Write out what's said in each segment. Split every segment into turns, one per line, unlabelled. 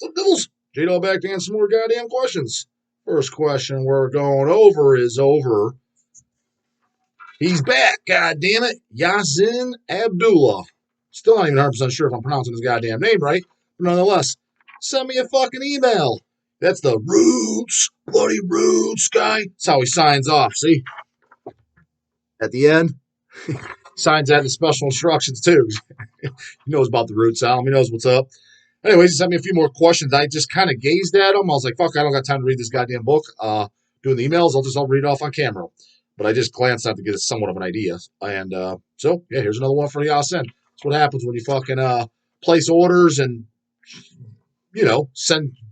So, Devils, J-Dog back to answer some more goddamn questions. First question we're going over is over. He's back, goddamn it. Yasin Abdullah. Still not even 100% sure if I'm pronouncing his goddamn name right, but nonetheless, send me a fucking email. That's the Roots, bloody Roots guy. That's how he signs off, see? At the end, signs that in special instructions, too. He knows about the Roots, Al. He knows what's up. Anyways, he sent me a few more questions. I just kind of gazed at them. I was like, fuck, I don't got time to read this goddamn book. Doing the emails, I'll read it off on camera. But I just glanced at to get somewhat of an idea. And so, yeah, here's another one for Yasin. That's what happens when you fucking place orders and,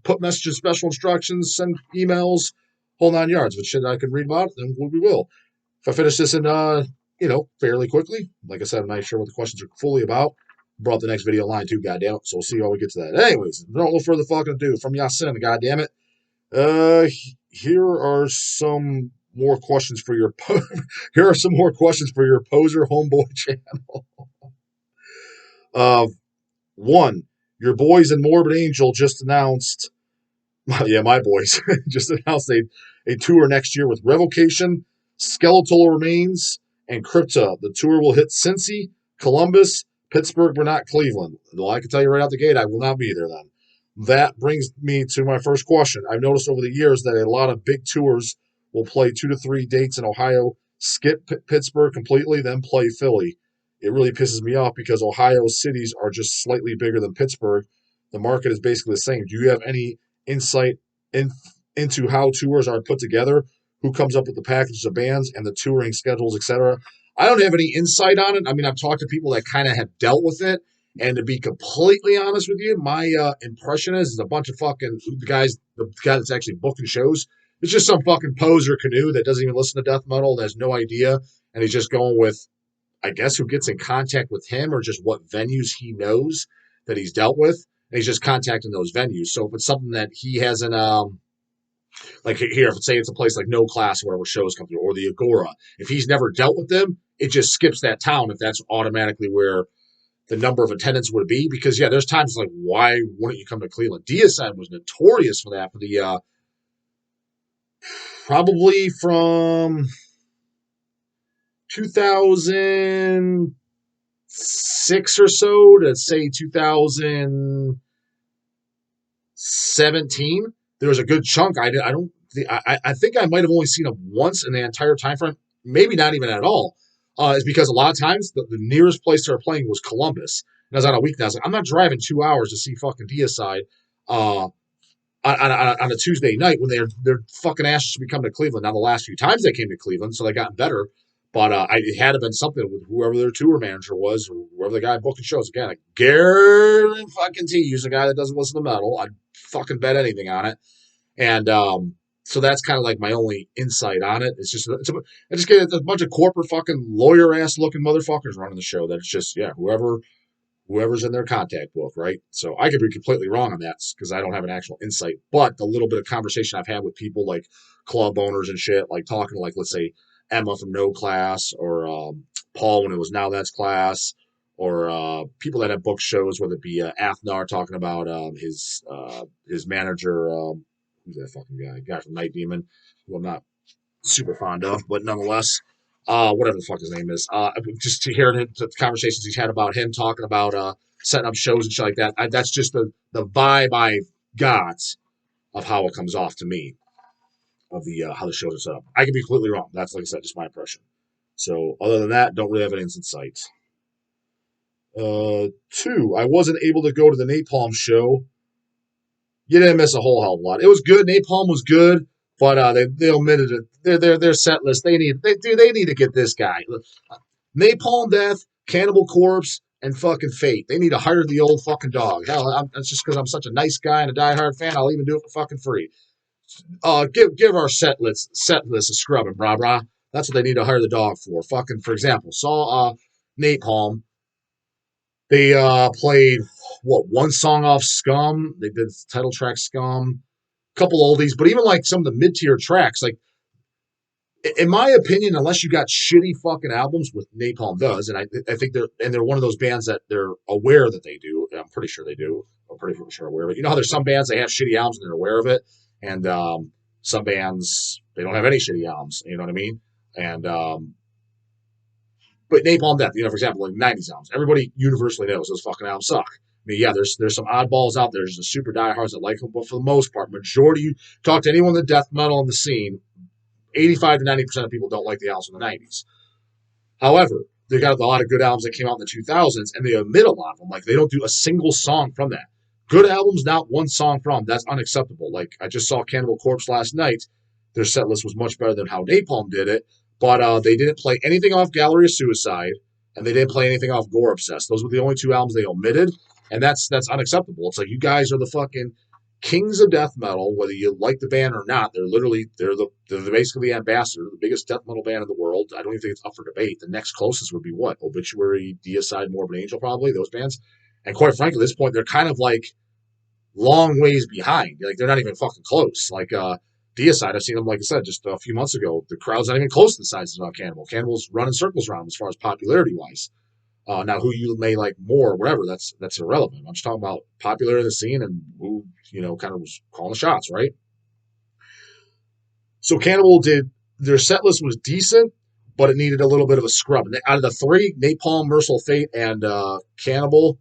put messages, special instructions, send emails, whole 9 yards. If it's shit I can read about, then we will. If I finish this in, fairly quickly, like I said, I'm not sure what the questions are fully about. Brought the next video line too, goddammit. So we'll see how we get to that. Anyways, no further fucking ado. From Yasin, goddammit. Here are some more questions for your here are some more questions for your poser homeboy channel. One, your boys in Morbid Angel just announced. Yeah, my boys just announced a tour next year with Revocation, Skeletal Remains, and Crypta. The tour will hit Cincy, Columbus, Pittsburgh, but not Cleveland. Well, I can tell you right out the gate, I will not be there then. That brings me to my first question. I've noticed over the years that a lot of big tours will play 2 to 3 dates in Ohio, skip Pittsburgh completely, then play Philly. It really pisses me off because Ohio cities are just slightly bigger than Pittsburgh. The market is basically the same. Do you have any insight into how tours are put together? Who comes up with the packages of bands and the touring schedules, etc.? I don't have any insight on it. I mean, I've talked to people that kind of have dealt with it. And to be completely honest with you, my impression is a bunch of fucking the guy that's actually booking shows. It's just some fucking poser canoe that doesn't even listen to death metal and has no idea. And he's just going with, I guess, who gets in contact with him or just what venues he knows that he's dealt with. And he's just contacting those venues. So if it's something that he hasn't, like here, if say it's a place like No Class or whatever shows come through, or the Agora, if he's never dealt with them, it just skips that town if that's automatically where the number of attendance would be. Because, yeah, there's times like, why wouldn't you come to Cleveland? Deicide was notorious for that, for the probably from 2006 or so to say 2017. There was a good chunk. I think I might have only seen him once in the entire time frame, maybe not even at all. Is because a lot of times the nearest place they were playing was Columbus. And I was on a weekend. I was like, I'm not driving 2 hours to see fucking Deicide on a Tuesday night when they're fucking asses to be coming to Cleveland. Now, the last few times they came to Cleveland, so they got better. But it had to have been something with whoever their tour manager was, or whoever the guy booking shows. Again, I guarantee fucking he's a guy that doesn't listen to metal. I'd fucking bet anything on it. And so that's kind of like my only insight on it. I just get a bunch of corporate fucking lawyer ass looking motherfuckers running the show. That's just, yeah, whoever's in their contact book, right? So I could be completely wrong on that because I don't have an actual insight. But the little bit of conversation I've had with people like club owners and shit, like talking to, like, let's say Emma from No Class, or Paul when it was Now That's Class, or people that have booked shows, whether it be Athnar talking about his manager, who's that fucking guy from Night Demon, who I'm not super fond of, but nonetheless, whatever the fuck his name is, just to hear the conversations he's had about him talking about setting up shows and shit like that. That's just the vibe I got of how it comes off to me, of the how the shows are set up. I could be completely wrong. That's, like I said, just my impression. So other than that, don't really have any insight. 2, I wasn't able to go to the Napalm show. You didn't miss a whole hell of a lot. It was good. Napalm was good, but they omitted it. Their set list. They need to get this guy. Napalm Death, Cannibal Corpse, and fucking Fate. They need to hire the old fucking dog. Hell, that's just because I'm such a nice guy and a diehard fan. I'll even do it for fucking free. Give our set list a scrubbing, brah. That's what they need to hire the dog for. Fucking, for example, saw Napalm. They played one song off Scum. They did the title track Scum, a couple oldies, but even like some of the mid-tier tracks, like, in my opinion, unless you got shitty fucking albums, with Napalm does, and I think they're one of those bands that they're aware that they do. I'm pretty sure they do. pretty sure aware of it. You know how there's some bands they have shitty albums and they're aware of it, and some bands they don't have any shitty albums. You know what I mean? And but Napalm Death, for example, like '90s albums, everybody universally knows those fucking albums suck. I mean, yeah, there's some oddballs out there. There's the super diehards that like them, but for the most part, majority you talk to anyone in the death metal in the scene, 85 to 90% of people don't like the albums from the '90s. However, they got a lot of good albums that came out in the 2000s, and they omit a lot of them. Like, they don't do a single song from that. Good albums, not one song from. That's unacceptable. Like, I just saw Cannibal Corpse last night. Their set list was much better than how Napalm did it, but they didn't play anything off Gallery of Suicide, and they didn't play anything off Gore Obsessed. Those were the only two albums they omitted, and that's unacceptable. It's like, you guys are the fucking kings of death metal, whether you like the band or not. They're basically the ambassador, the biggest death metal band in the world. I don't even think it's up for debate. The next closest would be what? Obituary, Deicide, Morbid Angel, probably, those bands. And quite frankly, at this point, they're kind of like long ways behind. Like, they're not even fucking close. Like, Deicide, I've seen them, like I said, just a few months ago. The crowd's not even close to the size of Cannibal. Cannibal's running circles around them as far as popularity-wise. Now, who you may like more, or whatever, that's irrelevant. I'm just talking about popularity in the scene and who, kind of was calling the shots, right? So Cannibal their set list was decent, but it needed a little bit of a scrub. And out of the three, Napalm, Mercyful Fate, and Cannibal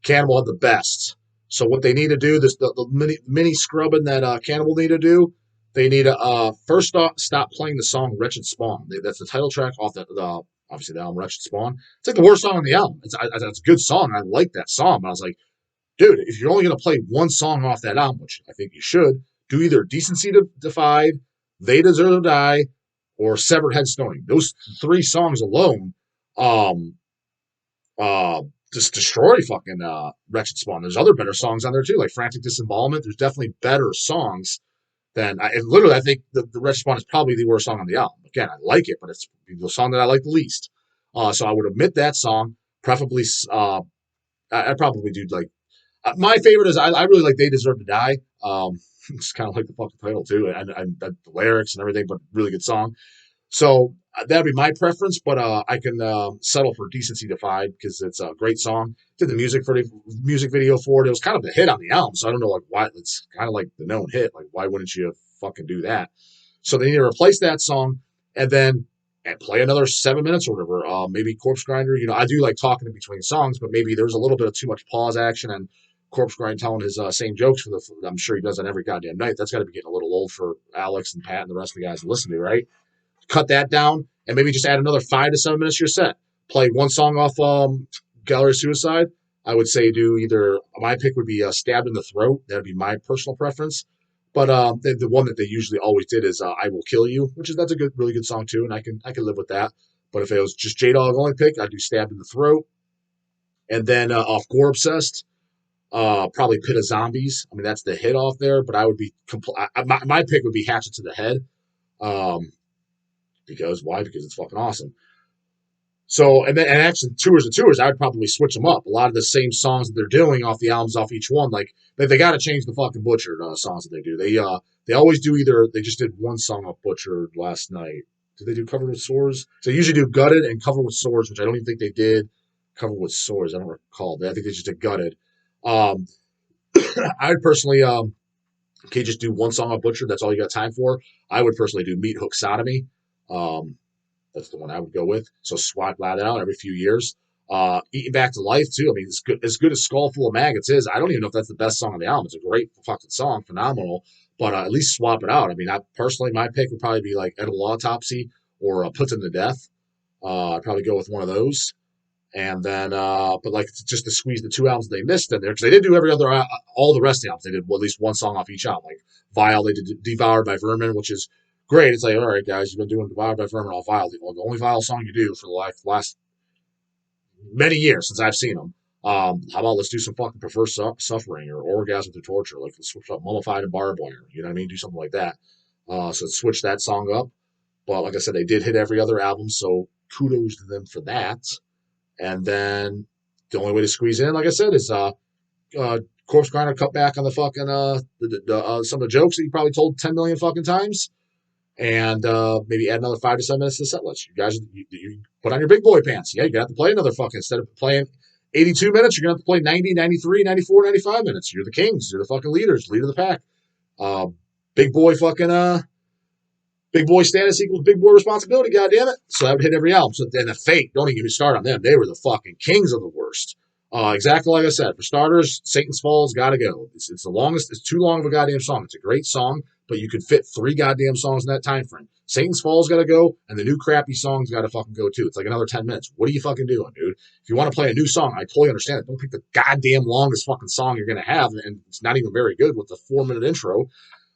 had the best. So what they need to do, the mini scrubbing that Cannibal need to do, they need to first off stop playing the song Wretched Spawn. That's the title track off obviously the album Wretched Spawn. It's like the worst song on the album. It's a good song. I like that song, but I was like, dude, if you're only going to play one song off that album, which I think you should, do either Decency Defied, They Deserve to Die, or Severed Head Stoning. Those three songs alone just destroy fucking Wretched Spawn. There's other better songs on there too, like Frantic Disembowelment. There's definitely better songs than I think the Wretched Spawn is probably the worst song on the album. Again, I like it, but it's the song that I like the least. So I would omit that song. Preferably, I'd probably do like my favorite is I really like They Deserve to Die. It's kind of like the fucking title too, and the lyrics and everything, but really good song. So that'd be my preference, but I can settle for Decency Defied because it's a great song. Did the music video for it. It was kind of a hit on the album, so I don't know like why. It's kind of like the known hit. Like, why wouldn't you fucking do that? So they need to replace that song and then play another 7 minutes or whatever. Maybe Corpse Grinder. I do like talking in between songs, but maybe there's a little bit of too much pause action and Corpse Grind telling his same jokes I'm sure he does that every goddamn night. That's got to be getting a little old for Alex and Pat and the rest of the guys to listen to, right? Cut that down and maybe just add another 5 to 7 minutes to your set. Play one song off Gallery of Suicide. I would say do either, my pick would be Stabbed in the Throat. That would be my personal preference. But the one that they usually always did is I Will Kill You, that's a really good song too, and I can live with that. But if it was just J-Dog only pick, I'd do Stabbed in the Throat. And then off Gore Obsessed, probably Pit of Zombies. I mean, that's the hit off there, but I would be my pick would be Hatchet to the Head. Because it's fucking awesome. So, and actually Tours of Tours, I would probably switch them up. A lot of the same songs that they're doing off the albums off each one, like they got to change the fucking Butchered songs that they do. They always do they just did one song off Butchered last night. Did they do Covered with Swords? So they usually do Gutted and Covered with Swords, which I don't even think they did Covered with Swords. I don't recall. I think they just did Gutted. I'd personally, just do one song off Butchered. That's all you got time for. I would personally do Meat Hook Sodomy. That's the one I would go with. So swap that out every few years. Eating Back to Life too. I mean, as good as Skull Full of Maggots is, I don't even know if that's the best song on the album. It's a great fucking song, phenomenal. But at least swap it out. I mean, my pick would probably be like Edible Autopsy or Put Them to Death. I'd probably go with one of those. And then, but like just to squeeze the two albums they missed in there, because they did do all the rest of the albums. They did at least one song off each album. Like Vile, they did Devoured by Vermin, which is great. It's like, all right, guys, you've been doing Devoured by Vermin all Vile. The only Vile song you do for the last many years since I've seen them. How about let's do some fucking Prefer Suffering or Orgasm Through Torture? Like, let's switch up Mummified and Barbed Wire. You know what I mean? Do something like that. So switch that song up. But like I said, they did hit every other album, so kudos to them for that. And then the only way to squeeze in, like I said, is Corpse Grinder cut back on the fucking some of the jokes that you probably told 10 million fucking times, and maybe add another 5 to 7 minutes to the set list. You guys, you put on your big boy pants. Yeah, you got to play another fucking, instead of playing 82 minutes, you're going to have to play 90, 93, 94, 95 minutes. You're the kings. You're the fucking leaders, leader of the pack. Uh, big boy fucking, big boy status equals big boy responsibility, goddammit. So that would hit every album. So then the Fate, don't even get me started on them. They were the fucking kings of the worst. Exactly like I said. For starters, Satan's Fall's got to go. It's the longest. It's too long of a goddamn song. It's a great song, but you could fit 3 goddamn songs in that time frame. Satan's Fall's got to go, and the new crappy song's got to fucking go too. It's like another 10 minutes. What are you fucking doing, dude? If you want to play a new song, I totally understand it. Don't pick the goddamn longest fucking song you're going to have, and it's not even very good with the 4-minute intro.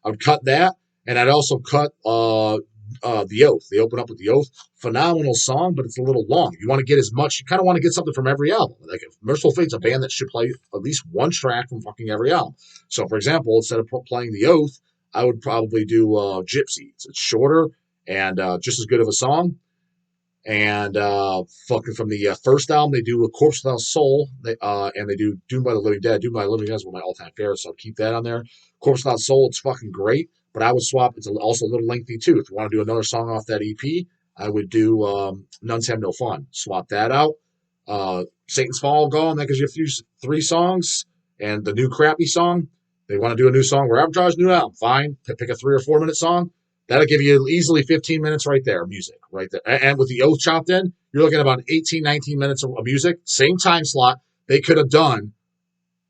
I would cut that, and I'd also cut The Oath. They open up with The Oath. Phenomenal song, but it's a little long. You want to get as much, you kind of want to get something from every album. Like if Mercyful Fate's a band that should play at least one track from fucking every album. So, for example, instead of playing The Oath, I would probably do Gypsy. It's shorter and just as good of a song. And fucking from the first album, they do A Corpse Without Soul, and they do Doomed by the Living Dead. Doomed by the Living Dead is one of my all-time favorites, so I'll keep that on there. Corpse Without Soul, it's fucking great, but I would swap. It's also a little lengthy too. If you want to do another song off that EP, I would do Nuns Have No Fun. Swap that out. Satan's Fall gone. That gives you 3 songs, and the new crappy song. They want to do a new song. We're advertising a new album. Fine. Pick a 3 or 4 minute song. That'll give you easily 15 minutes right there, music, right there. And with the Oath chopped in, you're looking at about 18, 19 minutes of music. Same time slot. They could have done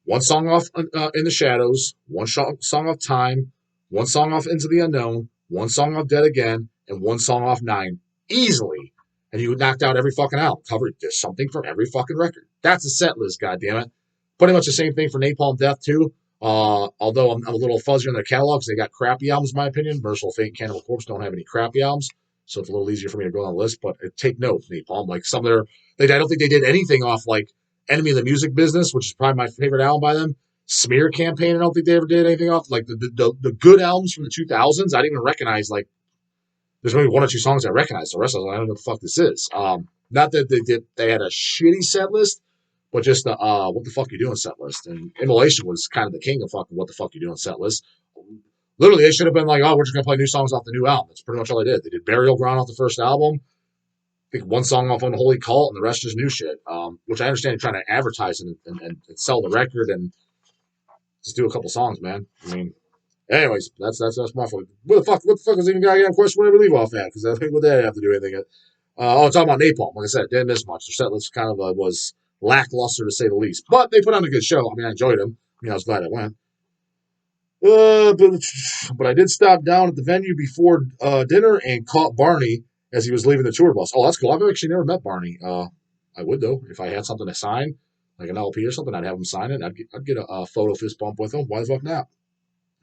one song off In the Shadows, one song off Time, one song off Into the Unknown, one song off Dead Again, and one song off 9 easily. And you would knock out every fucking album. Covered just something from every fucking record. That's a set list, goddammit. Pretty much the same thing for Napalm Death, too. Although I'm a little fuzzy on their catalogs, they got crappy albums, in my opinion. Mercyful Fate and Cannibal Corpse don't have any crappy albums, so it's a little easier for me to go on the list. But take note, Napalm, like some of I don't think they did anything off like Enemy of the Music Business, which is probably my favorite album by them. Smear Campaign, I don't think they ever did anything off. Like the good albums from the 2000s, I didn't even recognize. Like there's maybe 1 or 2 songs I recognize. The rest of them, I don't know what the fuck this is. Not that they had a shitty set list, but just the what the fuck you doing set list. And Immolation was kind of the king of fucking what the fuck you doing set list. Literally, they should have been like, oh, we're just gonna play new songs off the new album. That's pretty much all they did. They did Burial Ground off the first album. I think 1 song off Unholy Cult, and the rest is new shit. Which I understand you're trying to advertise and sell the record and just do a couple songs, man. I mean, anyways, that's my fault. What the fuck is even goddamn question where we leave off at? Because I think what that have to do anything. Talking about Napalm. Like I said, didn't miss much. Their set list kind of was lackluster to say the least, but they put on a good show. I mean, I enjoyed them. I mean, I was glad I went. But I did stop down at the venue before dinner and caught Barney as he was leaving the tour bus. Oh, that's cool. I've actually never met Barney. I would though if I had something to sign, like an LP or something. I'd have him sign it. I'd get a photo fist bump with him. Why the fuck not?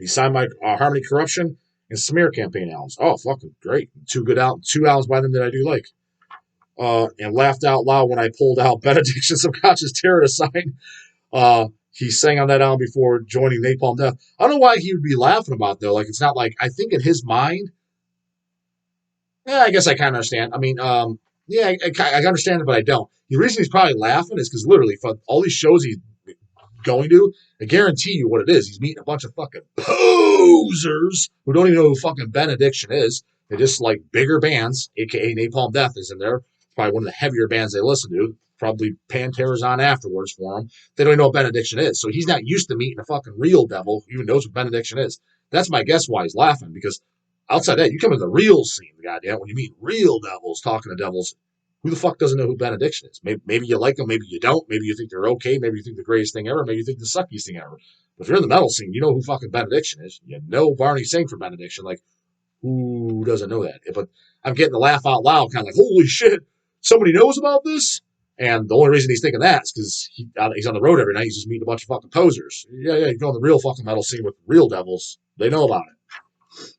He signed my Harmony Corruption and Smear Campaign albums. Oh, fucking great! 2 good albums. 2 albums by them that I do like. And laughed out loud when I pulled out Benediction Subconscious Terror to sign. He sang on that album before joining Napalm Death. I don't know why he would be laughing about it, though. Like, it's not like, I think in his mind, I guess I kind of understand. I mean, yeah, I understand it, but I don't. The reason he's probably laughing is because literally, for all these shows he's going to, I guarantee you what it is. He's meeting a bunch of fucking posers who don't even know who fucking Benediction is. They're just like bigger bands, aka Napalm Death is in there. Probably one of the heavier bands they listen to. Probably Pantera's on afterwards for them. They don't even know what Benediction is. So he's not used to meeting a fucking real devil who even knows what Benediction is. That's my guess why he's laughing, because outside that, you come in the real scene, goddamn, when you meet real devils talking to devils, who the fuck doesn't know who Benediction is? Maybe you like them, maybe you don't. Maybe you think they're okay. Maybe you think the greatest thing ever. Maybe you think the suckiest thing ever. But if you're in the metal scene, you know who fucking Benediction is. You know Barney sang for Benediction. Like, who doesn't know that? But I'm getting the laugh out loud, kind of like, holy shit, somebody knows about this? And the only reason he's thinking that is because he's on the road every night. He's just meeting a bunch of fucking posers. Yeah, you go on the real fucking metal scene with real devils. They know about it.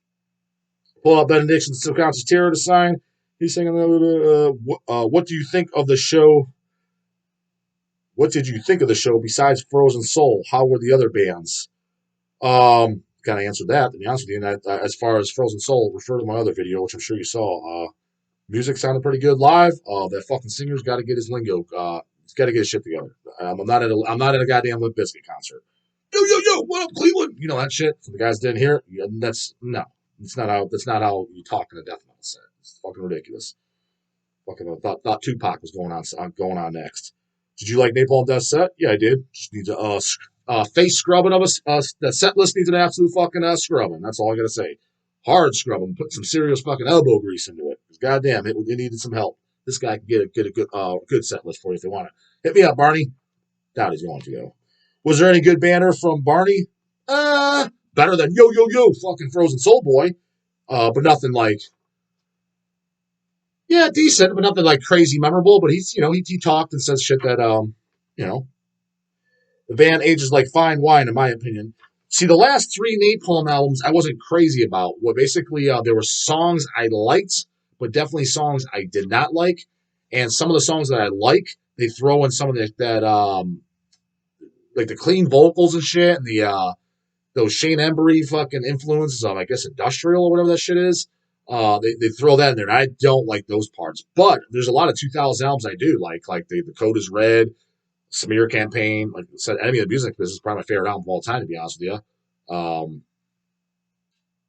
Pull out Benediction's Subconscious Terror to sign. He's saying, what do you think of the show? What did you think of the show besides Frozen Soul? How were the other bands? Kind of answered that, to be honest with you. And as far as Frozen Soul, refer to my other video, which I'm sure you saw. Music sounded pretty good live. That fucking singer's got to get his lingo. He's got to get his shit together. I'm not at a goddamn Limp Bizkit concert. Yo, what up, Cleveland? You know that shit. For the guys that didn't hear it, that's not how you talk in a death metal set. It's fucking ridiculous. Fucking thought Tupac was going on next. Did you like Napalm Death set? Yeah, I did. Just needs a face scrubbing of us. The set list needs an absolute fucking scrubbing. That's all I gotta say. Hard scrubbing. Put some serious fucking elbow grease into it. Because goddamn, it needed some help. This guy can get a good set list for you if they want to. Hit me up, Barney. Doubt he's going to go. Was there any good banner from Barney? Better than Yo Yo Yo fucking Frozen Soul Boy. But nothing like, yeah, decent, but nothing like crazy memorable. But he's, he talked and says shit that, you know, the band ages like fine wine, in my opinion. See, the last three Napalm albums I wasn't crazy about. What basically, there were songs I liked, but definitely songs I did not like. And some of the songs that I like, they throw in some of like the clean vocals and shit, and those Shane Embury fucking influences of, I guess, industrial or whatever that shit is. They throw that in there, and I don't like those parts. But there's a lot of 2000 albums I do like the Code is Red, Smear Campaign, like I said, Enemy of the Music Business is probably my favorite album of all time, to be honest with you.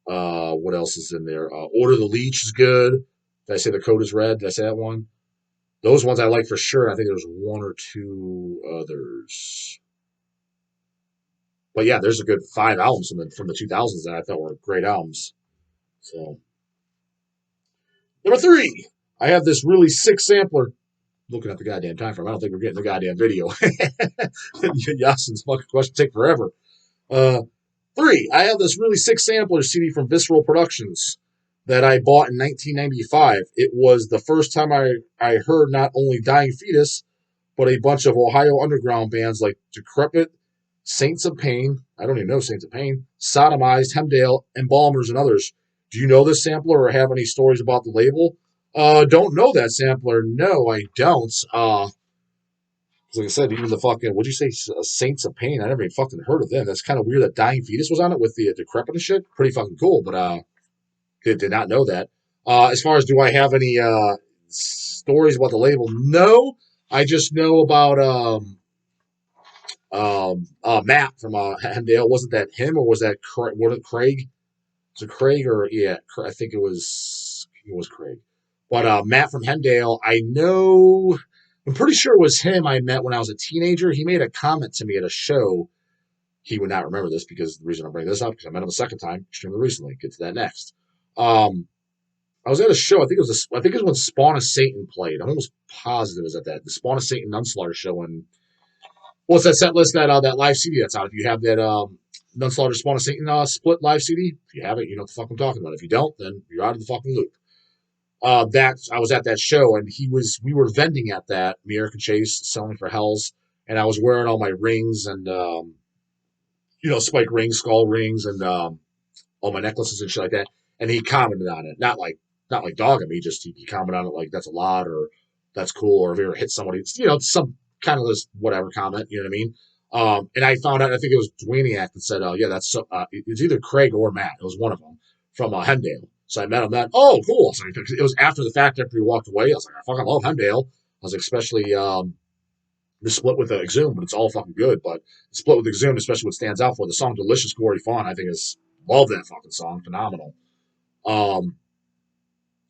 What else is in there? Order the Leech is good. Did I say the Code is Red? Did I say that one? Those ones I like for sure. I think there's one or two others. But yeah, there's a good 5 albums from the 2000s that I thought were great albums. So, number 3, I have this really sick sampler. Looking at the goddamn time frame, I don't think we're getting the goddamn video. Yasin's fucking question take forever. 3, I have this really sick sampler CD from Visceral Productions that I bought in 1995. It was the first time I heard not only Dying Fetus, but a bunch of Ohio underground bands like Decrepit, Saints of Pain, I don't even know Saints of Pain, Sodomized, Hemdale, Embalmers, and others. Do you know this sampler or have any stories about the label? Don't know that sampler. No, I don't. Like I said, even the fucking, what'd you say, Saints of Pain? I never even fucking heard of them. That's kind of weird that Dying Fetus was on it with the Decrepit and shit. Pretty fucking cool, but did not know that. As far as do I have any stories about the label? No. I just know about Matt from Hemdale. Wasn't that him or was that Craig? Was it Craig or yeah? I think it was Craig. But Matt from Hemdale, I know. I'm pretty sure it was him I met when I was a teenager. He made a comment to me at a show. He would not remember this because the reason I'm bringing this up because I met him a second time extremely recently. Get to that next. I was at a show. I think it was when Spawn of Satan played. I'm almost positive it was at that the Spawn of Satan Nunslaughter show. And what's that set list that live CD that's out? If you have that Nunslaughter Spawn of Satan split live CD, if you have it, you know what the fuck I'm talking about. If you don't, then you're out of the fucking loop. That I was at that show and we were vending at that American Chase selling for Hells, and I was wearing all my rings and spike rings, skull rings, and all my necklaces and shit like that. And he commented on it, not like dogging me, just he commented on it like that's a lot or that's cool or if you ever hit somebody, some kind of this whatever comment, you know what I mean? And I found out I think it was Dwayniak that said, yeah, that's it's either Craig or Matt. It was one of them from Hemdale. So I met him then. Oh, cool. So it was after the fact, after he walked away. I was like, I fucking love Hemdale. I was like, especially the split with the Exhumed, but it's all fucking good. But the split with the Exhumed, especially what stands out for the song Delicious Gory Fawn, I think love that fucking song. Phenomenal.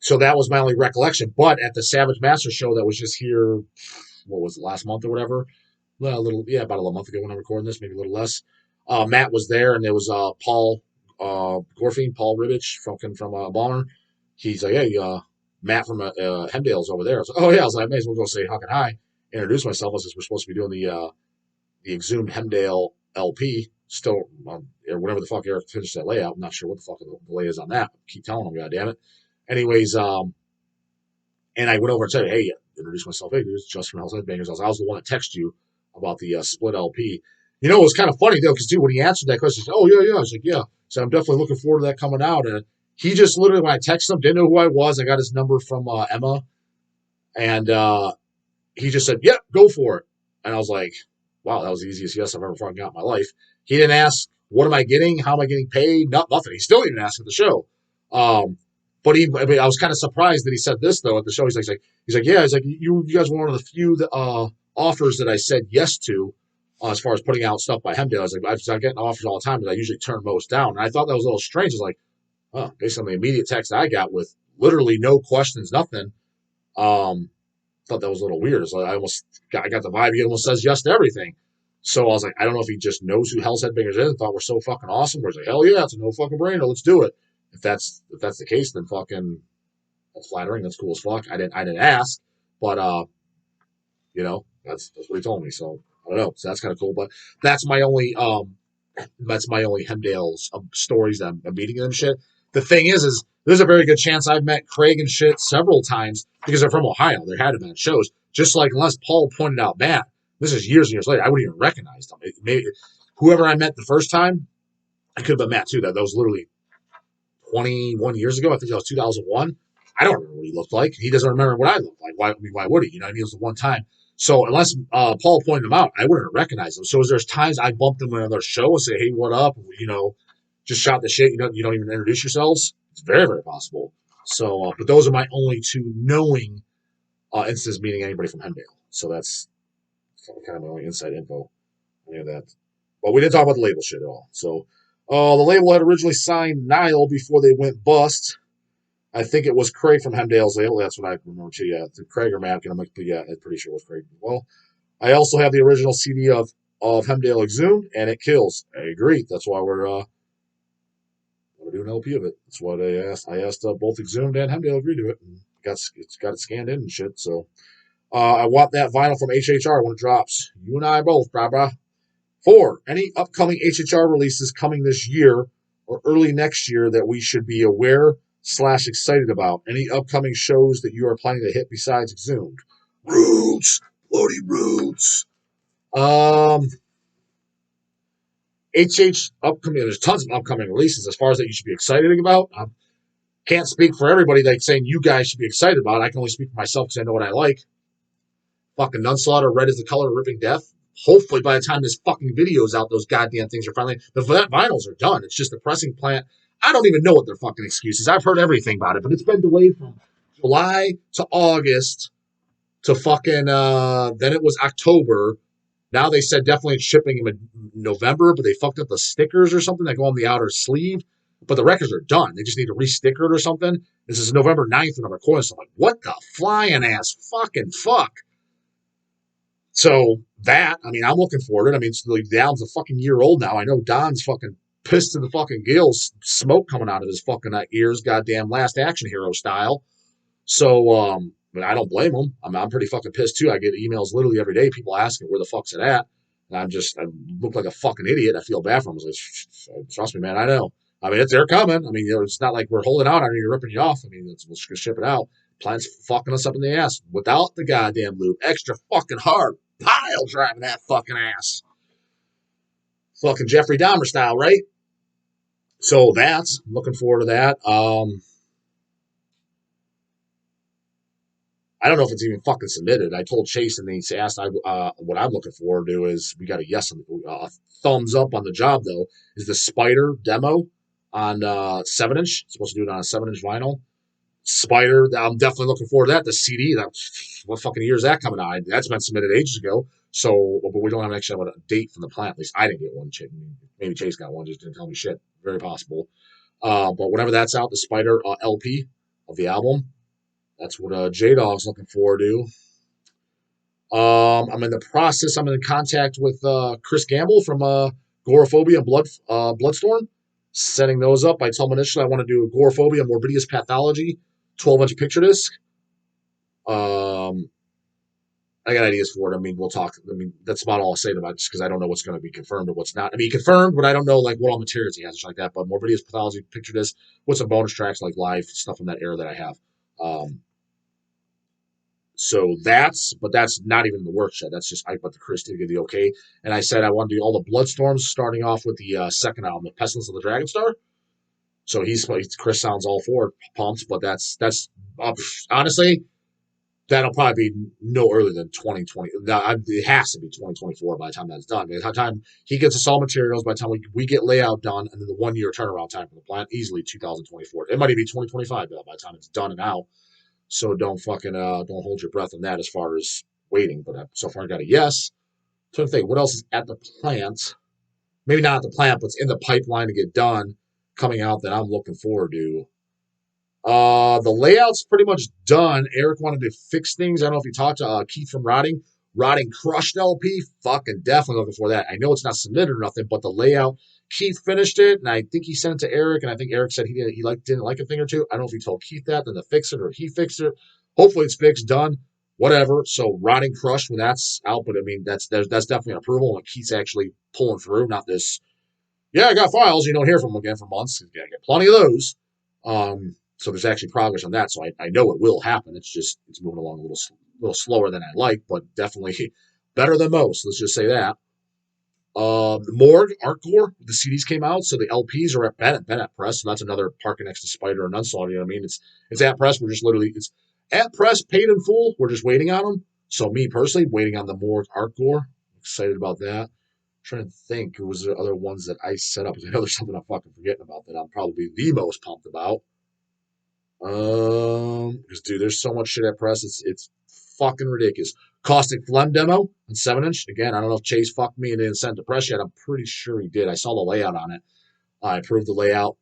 So that was my only recollection. But at the Savage Master show that was just here, what was it, last month or whatever? About a month ago when I'm recording this, maybe a little less. Matt was there, and there was Paul Gorfine, Paul Ribbich from Balmer. He's like, hey, Matt from Hemdale's over there. I was like, oh yeah. I was like, I may as well go say huck and hi. Introduce myself. I was like, we're supposed to be doing the Exhumed Hemdale LP. Still, or whatever the fuck Eric finished that layout. I'm not sure what the fuck the delay is on that. Keep telling him, goddammit. Anyways, and I went over and said, hey, introduce myself. Hey, dude, it's Just from Hell's Headbangers. I was the one that texted you about the split LP. It was kind of funny, though, because, dude, when he answered that question, he said, oh, yeah. I was like, yeah. So I'm definitely looking forward to that coming out. And he just literally, when I texted him, didn't know who I was. I got his number from Emma. And he just said, yeah, go for it. And I was like, wow, that was the easiest yes I've ever fucking got in my life. He didn't ask, what am I getting? How am I getting paid? Nothing. He still didn't ask at the show. But I was kind of surprised that he said this, though, at the show. He's like, yeah. He's like, you guys were one of the few offers that I said yes to as far as putting out stuff by Hemdale. I was like, I'm getting offers all the time, but I usually turn most down. And I thought that was a little strange. It's like, based on the immediate text I got with literally no questions, nothing. thought that was a little weird. So I got the vibe he almost says yes to everything. So I was like, I don't know if he just knows who Hell's Headbangers is and thought we're so fucking awesome. We're like, hell yeah, it's a no fucking brainer. Let's do it. If that's the case, then fucking that's flattering. That's cool as fuck. I didn't ask, but that's what he told me. So I don't know. So that's kind of cool. But that's my only Hemdale's stories that I'm meeting them and shit. The thing is there's a very good chance I've met Craig and shit several times because they're from Ohio. They had him at shows. Just like unless Paul pointed out Matt, this is years and years later, I wouldn't even recognize them. Maybe whoever I met the first time, I could have been Matt too. That was literally 21 years ago. I think that was 2001. I don't remember what he looked like. He doesn't remember what I looked like. Why would he? You know what I mean? It was the one time. So unless Paul pointed him out, I wouldn't have recognized him. So there's times I bumped him on another show and say, hey, what up? Just shot the shit. You don't even introduce yourselves. It's very, very possible. So, but those are my only two knowing instances meeting anybody from Hemdale. So that's kind of my only inside info on any of that. But we didn't talk about the label shit at all. So the label had originally signed Nile before they went bust. I think it was Craig from Hemdale's label. That's what I remember too. Yeah, Craig or Matt. I'm like, yeah, I'm pretty sure it was Craig. Well, I also have the original CD of Hemdale Exhumed, and it kills. I agree. That's why we're going to do an LP of it. That's what I asked. I asked both Exhumed and Hemdale agreed to it, and it's got it scanned in and shit. So I want that vinyl from HHR when it drops. You and I both, brah. 4. Any upcoming HHR releases coming this year or early next year that we should be aware / excited about? Any upcoming shows that you are planning to hit besides Exhumed? Roots! Bloody Roots! Upcoming, there's tons of upcoming releases as far as that you should be excited about. Can't speak for everybody like saying you guys should be excited about it. I can only speak for myself because I know what I like. Fucking Nunslaughter, Red is the Color of Ripping Death. Hopefully by the time this fucking video is out, those goddamn things are finally, the vinyls are done. It's just the pressing plant. I don't even know what their fucking excuse is. I've heard everything about it, but it's been delayed from July to August to fucking, then it was October. Now they said definitely it's shipping in November, but they fucked up the stickers or something that go on the outer sleeve. But the records are done. They just need to re-sticker it or something. This is November 9th and I'm recording, so I'm like, what the flying ass fucking fuck? So that, I mean, I'm looking forward to it. I mean, the album's a fucking year old now. I know Don's fucking pissed to the fucking gills, smoke coming out of his fucking ears, goddamn Last Action Hero style. So, but I don't blame him. I'm pretty fucking pissed too. I get emails literally every day, people asking where the fuck's it at. And I look like a fucking idiot. I feel bad for him. I was like, trust me, man, I know. I mean, they're coming. I mean, it's not like we're holding out on you, you're ripping you off. I mean, we'll just ship it out. Plant's fucking us up in the ass without the goddamn loop. Extra fucking hard. Pile driving that fucking ass. Fucking Jeffrey Dahmer style, right? So I'm looking forward to that. I don't know if it's even fucking submitted. I told Chase and he asked what I'm looking forward to is we got a yes, thumbs up on the job though, is the Spider demo on 7-inch. Supposed to do it on a 7-inch vinyl. Spider, I'm definitely looking forward to that. The CD, what fucking year is that coming out? That's been submitted ages ago. So, but we don't have actually have a date from the plant. At least I didn't get one. Maybe Chase got one, just didn't tell me shit. Very possible. But whenever that's out, the Spider LP of the album, that's what J-Dog's looking forward to. I'm in the process. I'm in contact with Chris Gamble from Agoraphobia and Bloodstorm, setting those up. I told him initially I want to do Agoraphobia, Morbidius Pathology, 12-inch picture disc. I got ideas for it. I mean, we'll talk. I mean, that's about all I'll say about it, just because I don't know what's going to be confirmed or what's not. I mean, confirmed, but I don't know like what all materials he has and shit like that. But Morbidius Pathology picture disc with some bonus tracks like live stuff from that era that I have. So that's not even in the works yet. That's just I put the Chris to get the okay. And I said I want to do all the Bloodstorms, starting off with the second album, The Pestilence of the Dragonstar. So Chris sounds all for it, pumped, but that's honestly, that'll probably be no earlier than 2020. It has to be 2024 by the time that's done. By the time he gets us all materials, by the time we get layout done, and then the 1 year turnaround time for the plant, easily 2024. It might even be 2025 by the time it's done and out. So don't hold your breath on that as far as waiting. But so far I got a yes. So I'm thinking, what else is at the plant? Maybe not at the plant, but it's in the pipeline to get done, coming out that I'm looking forward to. The layout's pretty much done. Eric wanted to fix things. I don't know if you talked to Keith from Rotting. Rotting crushed LP. Fucking definitely looking for that. I know it's not submitted or nothing, but the layout, Keith finished it, and I think he sent it to Eric, and I think Eric said didn't like a thing or two. I don't know if he told Keith that, then to fix it, or he fixed it. Hopefully it's fixed, done, whatever. So Rotting crushed when that's out, but I mean that's definitely an approval when Keith's actually pulling through, not this. Yeah, I got files. You don't hear from them again for months. I get plenty of those. So there's actually progress on that. So I know it will happen. It's moving along a little slower than I like, but definitely better than most. Let's just say that. The Morgue, Artcore, the CDs came out, so the LPs are at Bennett Press, so that's another Parking Next to Spider and Unsolved. You know what I mean? It's at press. We're just literally it's at press, paid in full. We're just waiting on them. So me personally, waiting on the Morgue, Artcore. Excited about that. I'm trying to think, was there other ones that I set up? Because I know there's something I'm fucking forgetting about that I'm probably the most pumped about. Because dude, there's so much shit at press. It's fucking ridiculous. Caustic Phlegm demo on 7-inch. Again, I don't know if Chase fucked me and didn't send to press yet. I'm pretty sure he did. I saw the layout on it. I approved the layout.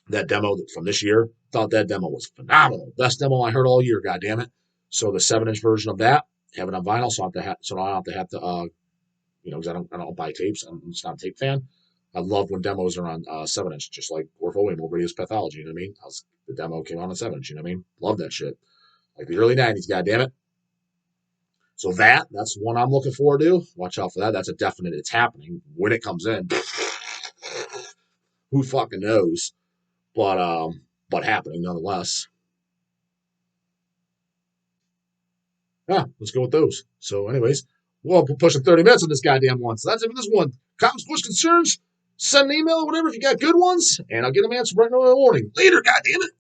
That demo from this year. Thought that demo was phenomenal. Best demo I heard all year. God damn it. So the 7-inch version of that, have it on vinyl. So I don't have to because I don't buy tapes. I'm just not a tape fan. I love when demos are on 7-inch, just like Orpho Radius Pathology. You know what I mean? The demo came out on 7-inch. You know what I mean? Love that shit. Like the early 90s. God damn it. So that's one I'm looking forward to. Watch out for that. That's a definite. It's happening when it comes in. Who fucking knows? But happening nonetheless. Yeah, let's go with those. So, anyways, we're pushing 30 minutes on this goddamn one. So that's it for this one. Comments, questions, concerns, send an email or whatever if you got good ones, and I'll get them answered right now in the morning. Later, goddamn it.